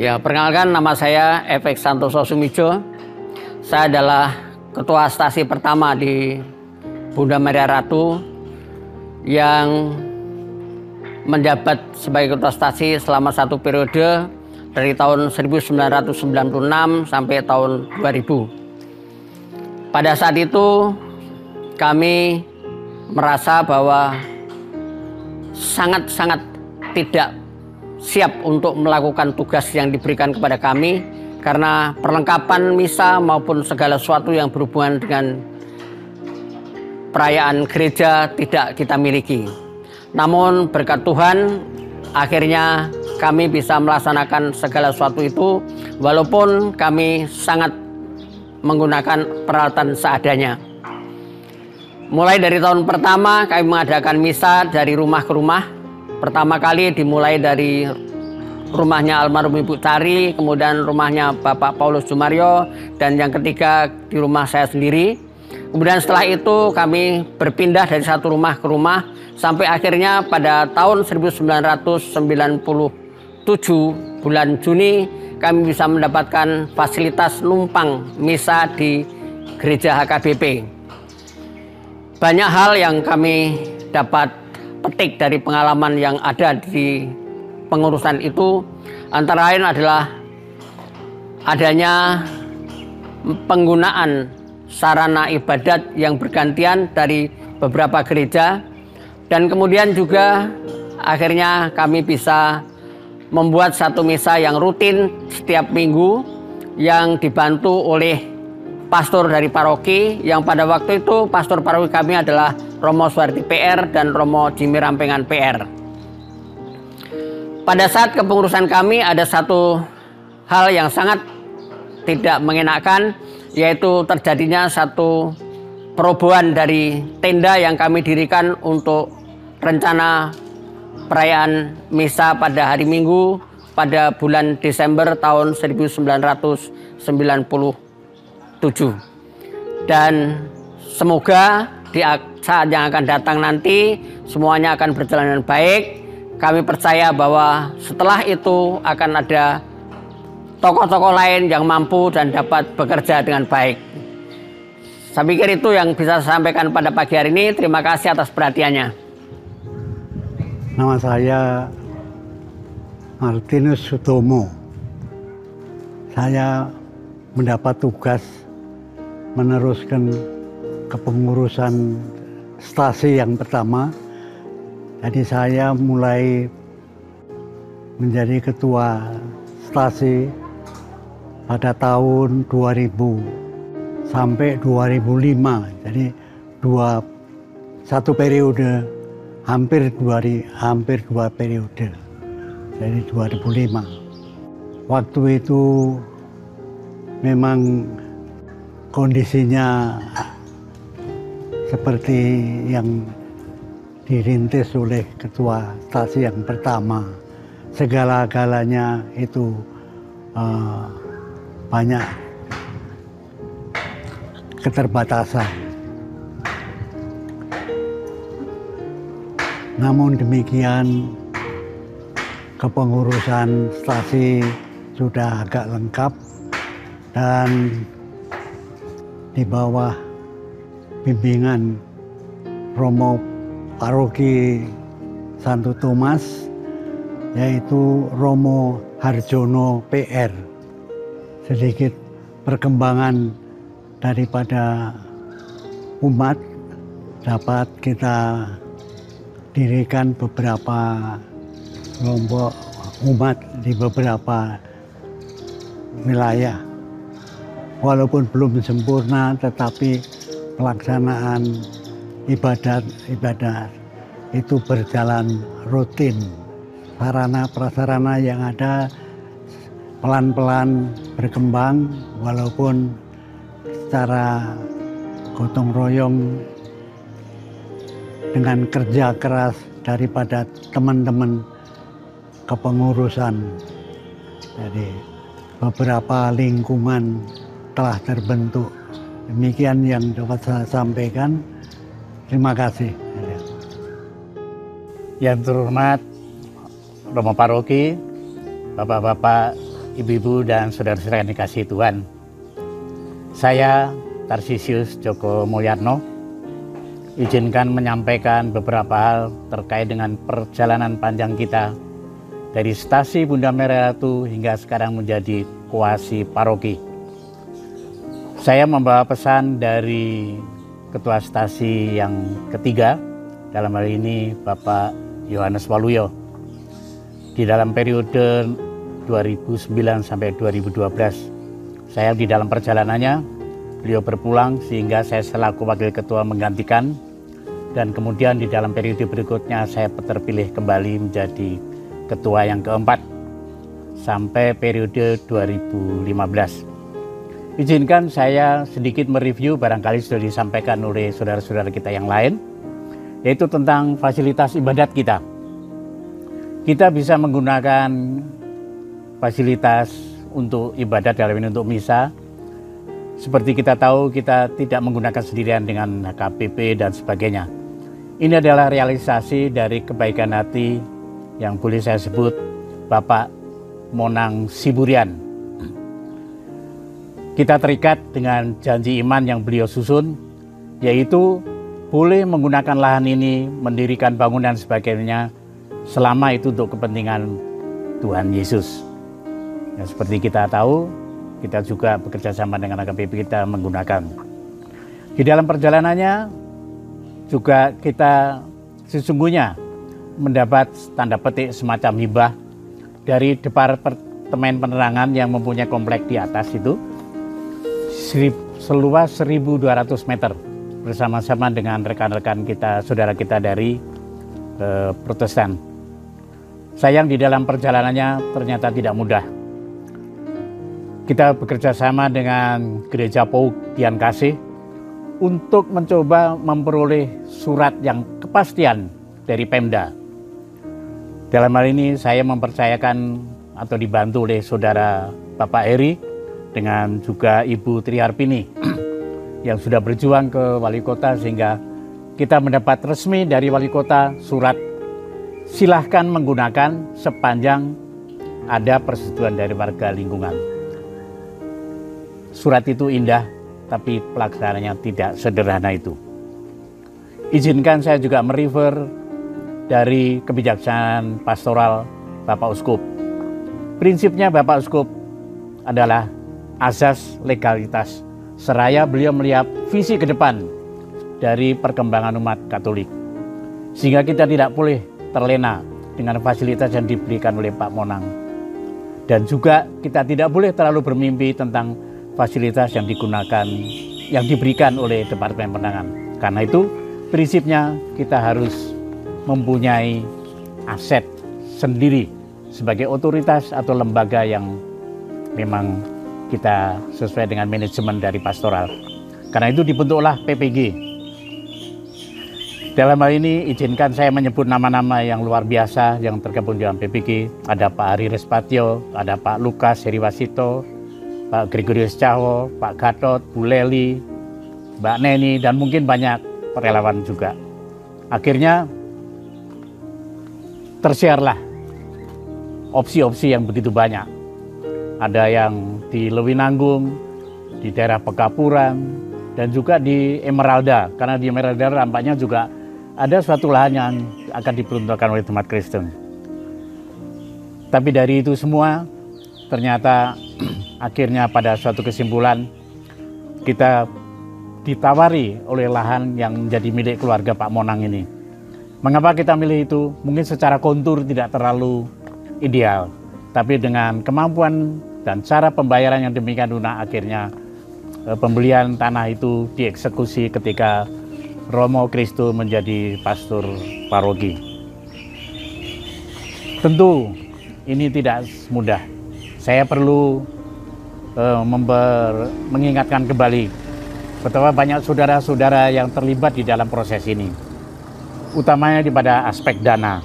Ya, perkenalkan nama saya Efek Santoso Sumijo. Saya adalah ketua stasi pertama di Bunda Maria Ratu yang menjabat sebagai ketua stasi selama satu periode dari tahun 1996 sampai tahun 2000. Pada saat itu kami merasa bahwa sangat-sangat tidak siap untuk melakukan tugas yang diberikan kepada kami karena perlengkapan misa maupun segala sesuatu yang berhubungan dengan perayaan gereja tidak kita miliki. Namun berkat Tuhan akhirnya kami bisa melaksanakan segala sesuatu itu walaupun kami sangat menggunakan peralatan seadanya. Mulai dari tahun pertama kami mengadakan misa dari rumah ke rumah. Pertama kali dimulai dari rumahnya almarhum Ibu Tari, kemudian rumahnya Bapak Paulus Jumario, dan yang ketiga di rumah saya sendiri. Kemudian setelah itu kami berpindah dari satu rumah ke rumah sampai akhirnya pada tahun 1997 bulan Juni kami bisa mendapatkan fasilitas numpang misa di gereja HKBP. Banyak hal yang kami dapat petik dari pengalaman yang ada di pengurusan itu, antara lain adalah adanya penggunaan sarana ibadat yang bergantian dari beberapa gereja, dan kemudian juga akhirnya kami bisa membuat satu misa yang rutin setiap minggu yang dibantu oleh pastor dari paroki, yang pada waktu itu pastor paroki kami adalah Romo Suwardi PR dan Romo Jimmy Rampengan PR. Pada saat kepengurusan kami ada satu hal yang sangat tidak mengenakan, yaitu terjadinya satu perobohan dari tenda yang kami dirikan untuk rencana perayaan misa pada hari Minggu pada bulan Desember tahun 1997. Dan semoga di saat yang akan datang nanti semuanya akan berjalan dengan baik. Kami percaya bahwa setelah itu akan ada tokoh-tokoh lain yang mampu dan dapat bekerja dengan baik. Saya pikir itu yang bisa saya sampaikan pada pagi hari ini. Terima kasih atas perhatiannya. Nama saya Martinus Sutomo. Saya mendapat tugas meneruskan kepengurusan stasi yang pertama. Jadi saya mulai menjadi ketua stasi pada tahun 2000 sampai 2005. Jadi satu periode hampir dua periode. Jadi 2005. Waktu itu memang kondisinya seperti yang dirintis oleh ketua stasi yang pertama. Segala-galanya itu banyak keterbatasan. Namun demikian kepengurusan stasi sudah agak lengkap dan di bawah bimbingan Romo Paroki Santo Thomas, yaitu Romo Harjono PR. Sedikit perkembangan daripada umat dapat kita dirikan beberapa kelompok umat di beberapa wilayah. Walaupun belum sempurna, tetapi pelaksanaan ibadat itu berjalan rutin. Sarana-prasarana yang ada pelan-pelan berkembang, walaupun secara gotong royong dengan kerja keras daripada teman-teman kepengurusan. Jadi beberapa lingkungan telah terbentuk. Demikian yang dapat saya sampaikan. Terima kasih. Yang terhormat Romo Paroki, Bapak-bapak ibu-ibu dan saudara-saudara yang dikasihi Tuhan. Saya Tarsisius Djoko Mulyatno, izinkan menyampaikan beberapa hal terkait dengan perjalanan panjang kita dari stasi Bunda Merah Ratu hingga sekarang menjadi koasi paroki. Saya membawa pesan dari Ketua Stasi yang ketiga, dalam hal ini Bapak Yohanes Waluyo. Di dalam periode 2009 sampai 2012, saya di dalam perjalanannya, beliau berpulang sehingga saya selaku Wakil Ketua menggantikan, dan kemudian di dalam periode berikutnya saya terpilih kembali menjadi Ketua yang keempat sampai periode 2015. Izinkan saya sedikit mereview, barangkali sudah disampaikan oleh saudara-saudara kita yang lain, yaitu tentang fasilitas ibadat kita. Kita bisa menggunakan fasilitas untuk ibadat dalam ini untuk misa. Seperti kita tahu, kita tidak menggunakan sendirian dengan KPP dan sebagainya. Ini adalah realisasi dari kebaikan hati yang boleh saya sebut Bapak Monang Siburian. Kita terikat dengan janji iman yang beliau susun, yaitu boleh menggunakan lahan ini, mendirikan bangunan sebagainya, selama itu untuk kepentingan Tuhan Yesus. Ya, seperti kita tahu, kita juga bekerja sama dengan AKBP, kita menggunakan. Di dalam perjalanannya juga kita sesungguhnya mendapat tanda petik semacam hibah dari Departemen Penerangan yang mempunyai komplek di atas itu, seluas 1.200 meter, bersama-sama dengan rekan-rekan kita, saudara kita dari Protestan. Sayang di dalam perjalanannya ternyata tidak mudah. Kita bekerja sama dengan Gereja Pauk Tian Kasih untuk mencoba memperoleh surat yang kepastian dari Pemda. Dalam hal ini saya mempercayakan atau dibantu oleh saudara Bapak Eri dengan juga Ibu Triharpini yang sudah berjuang ke Wali Kota, sehingga kita mendapat resmi dari Wali Kota surat silahkan menggunakan sepanjang ada persetujuan dari warga lingkungan. Surat itu indah, tapi pelaksananya tidak sederhana itu. Izinkan saya juga merefer dari kebijaksanaan pastoral Bapak Uskup. Prinsipnya Bapak Uskup adalah asas legalitas, seraya beliau melihat visi ke depan dari perkembangan umat Katolik. Sehingga kita tidak boleh terlena dengan fasilitas yang diberikan oleh Pak Monang. Dan juga kita tidak boleh terlalu bermimpi tentang fasilitas yang digunakan, yang diberikan oleh Departemen Penerangan. Karena itu prinsipnya kita harus mempunyai aset sendiri sebagai otoritas atau lembaga yang memang kita sesuai dengan manajemen dari pastoral. Karena itu dibentuklah PPG. Dalam hal ini izinkan saya menyebut nama-nama yang luar biasa yang tergabung dalam PPG. Ada Pak Ari Respatio, ada Pak Lukas Heriwasito, Pak Gregorius Caho, Pak Gatot, Bu Leli, Mbak Neni, dan mungkin banyak relawan juga. Akhirnya tersiarlah opsi-opsi yang begitu banyak. Ada yang di Lewinanggung, di daerah Pekapuran, dan juga di Emeralda. Karena di Emeralda nampaknya juga ada suatu lahan yang akan diperuntukkan oleh umat Kristen. Tapi dari itu semua, ternyata akhirnya pada suatu kesimpulan, kita ditawari oleh lahan yang menjadi milik keluarga Pak Monang ini. Mengapa kita milih itu? Mungkin secara kontur tidak terlalu ideal, tapi dengan kemampuan dan cara pembayaran yang demikian lunak, akhirnya pembelian tanah itu dieksekusi ketika Romo Kristo menjadi pastor paroki. Tentu ini tidak mudah. Saya perlu mengingatkan kembali betapa banyak saudara-saudara yang terlibat di dalam proses ini. Utamanya pada aspek dana.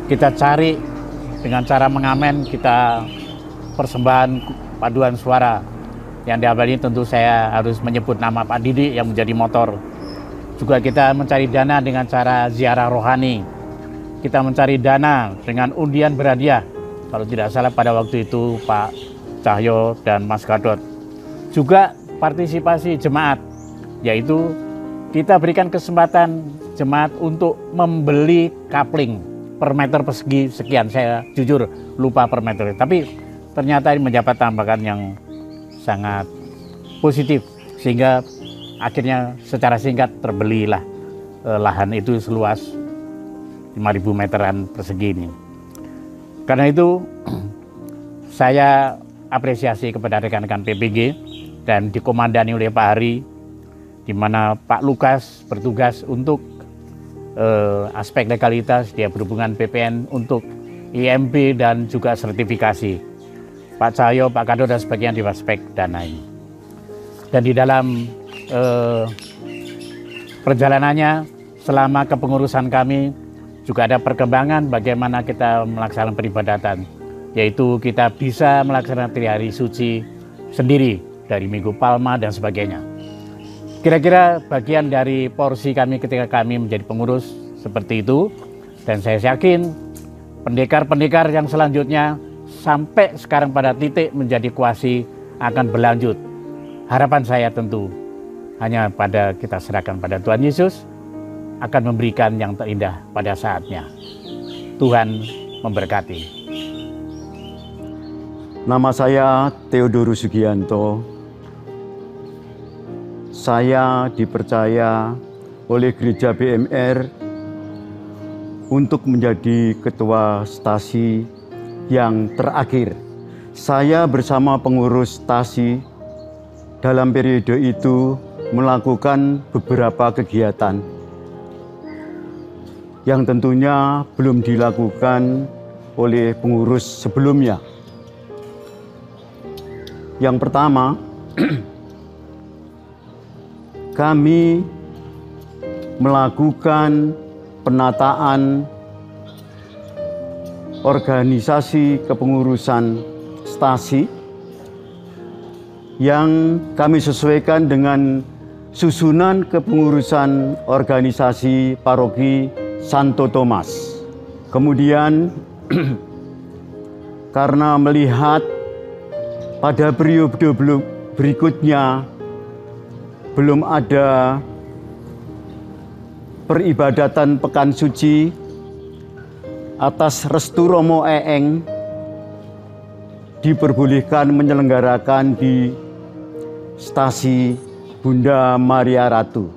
Kita cari dengan cara mengamen, kita persembahan paduan suara. Yang diawali tentu saya harus menyebut nama Pak Didi yang menjadi motor. Juga kita mencari dana dengan cara ziarah rohani. Kita mencari dana dengan undian berhadiah kalau tidak salah pada waktu itu Pak Cahyo dan Mas Gadot. Juga partisipasi jemaat, yaitu kita berikan kesempatan jemaat untuk membeli kapling per meter persegi sekian. Saya jujur lupa per meter, tapi ternyata ini mendapat tambahan yang sangat positif, sehingga akhirnya secara singkat terbelilah lahan itu seluas 5.000 meteran persegi ini. Karena itu saya apresiasi kepada rekan-rekan PPG dan dikomandani oleh Pak Hari, di mana Pak Lukas bertugas untuk aspek legalitas, dia berhubungan PPN untuk IMB dan juga sertifikasi. Pak Cahyo, Pak Kado dan sebagian di aspek dana ini. Dan di dalam perjalanannya selama kepengurusan kami juga ada perkembangan bagaimana kita melaksanakan peribadatan, yaitu kita bisa melaksanakan hari suci sendiri dari Minggu Palma dan sebagainya. Kira-kira bagian dari porsi kami ketika kami menjadi pengurus seperti itu, dan saya yakin pendekar-pendekar yang selanjutnya sampai sekarang pada titik menjadi kuasi akan berlanjut. Harapan saya tentu hanya pada kita serahkan pada Tuhan Yesus akan memberikan yang terindah pada saatnya. Tuhan memberkati. Nama saya Theodorus Sugianto. Saya dipercaya oleh Gereja BMR untuk menjadi ketua stasi yang terakhir. Saya bersama pengurus stasi dalam periode itu melakukan beberapa kegiatan yang tentunya belum dilakukan oleh pengurus sebelumnya. Yang pertama, kami melakukan penataan organisasi kepengurusan stasi yang kami sesuaikan dengan susunan kepengurusan organisasi paroki Santo Thomas. Kemudian karena melihat pada periode berikutnya belum ada peribadatan Pekan Suci, atas restu Romo Eeng diperbolehkan menyelenggarakan di stasi Bunda Maria Ratu.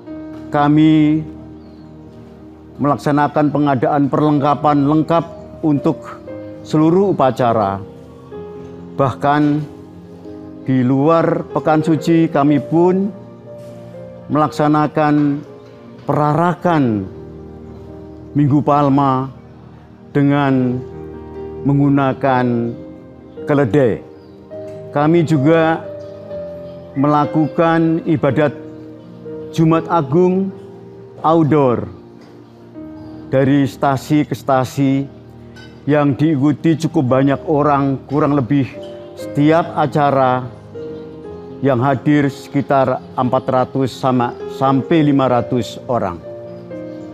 Kami melaksanakan pengadaan perlengkapan lengkap untuk seluruh upacara. Bahkan di luar Pekan Suci kami pun melaksanakan perarakan Minggu Palma dengan menggunakan keledai. Kami juga melakukan ibadat Jumat Agung outdoor dari stasi ke stasi yang diikuti cukup banyak orang, kurang lebih setiap acara yang hadir sekitar 400 sampai 500 orang.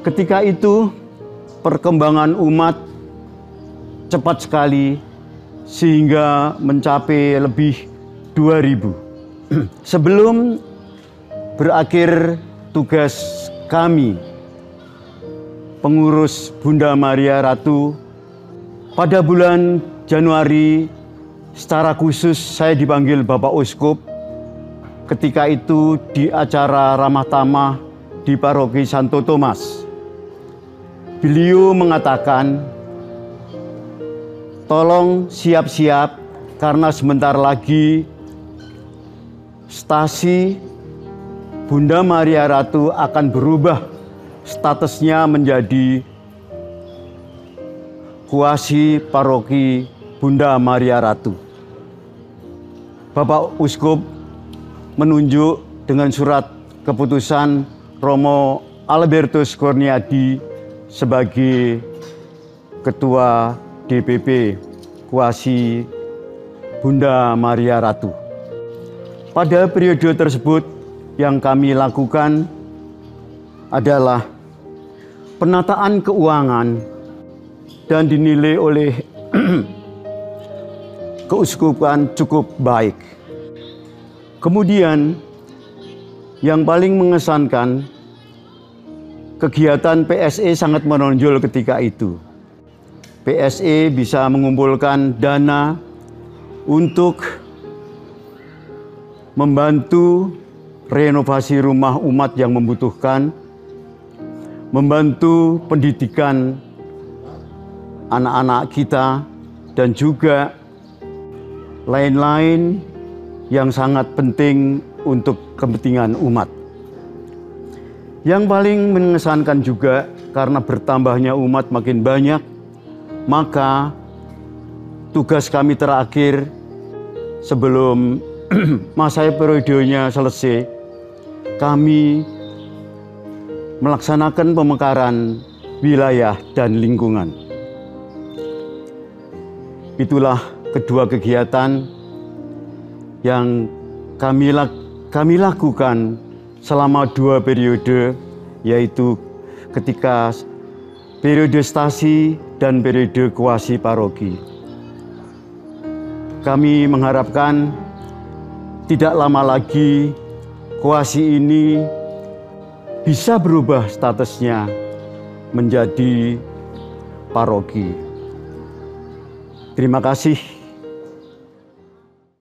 Ketika itu perkembangan umat cepat sekali sehingga mencapai lebih 2000. Sebelum berakhir tugas kami pengurus Bunda Maria Ratu, pada bulan Januari secara khusus saya dipanggil Bapak Uskup. Ketika itu di acara ramah tamah di Paroki Santo Thomas. Beliau mengatakan, tolong siap-siap karena sebentar lagi stasi Bunda Maria Ratu akan berubah statusnya menjadi kuasi Paroki Bunda Maria Ratu. Bapak Uskup menunjuk dengan surat keputusan Romo Albertus Kurniadi sebagai Ketua DPP Kuasi Bunda Maria Ratu. Pada periode tersebut yang kami lakukan adalah penataan keuangan dan dinilai oleh keuskupan cukup baik. Kemudian yang paling mengesankan, kegiatan PSE sangat menonjol ketika itu. PSE bisa mengumpulkan dana untuk membantu renovasi rumah umat yang membutuhkan, membantu pendidikan anak-anak kita, dan juga lain-lain yang sangat penting untuk kepentingan umat. Yang paling mengesankan juga karena bertambahnya umat makin banyak, maka tugas kami terakhir sebelum masa periodenya selesai, kami melaksanakan pemekaran wilayah dan lingkungan. Itulah kedua kegiatan yang kami lakukan selama 2 periode, yaitu ketika periode stasi dan periode kuasi paroki. Kami mengharapkan tidak lama lagi kuasi ini bisa berubah statusnya menjadi paroki. Terima kasih.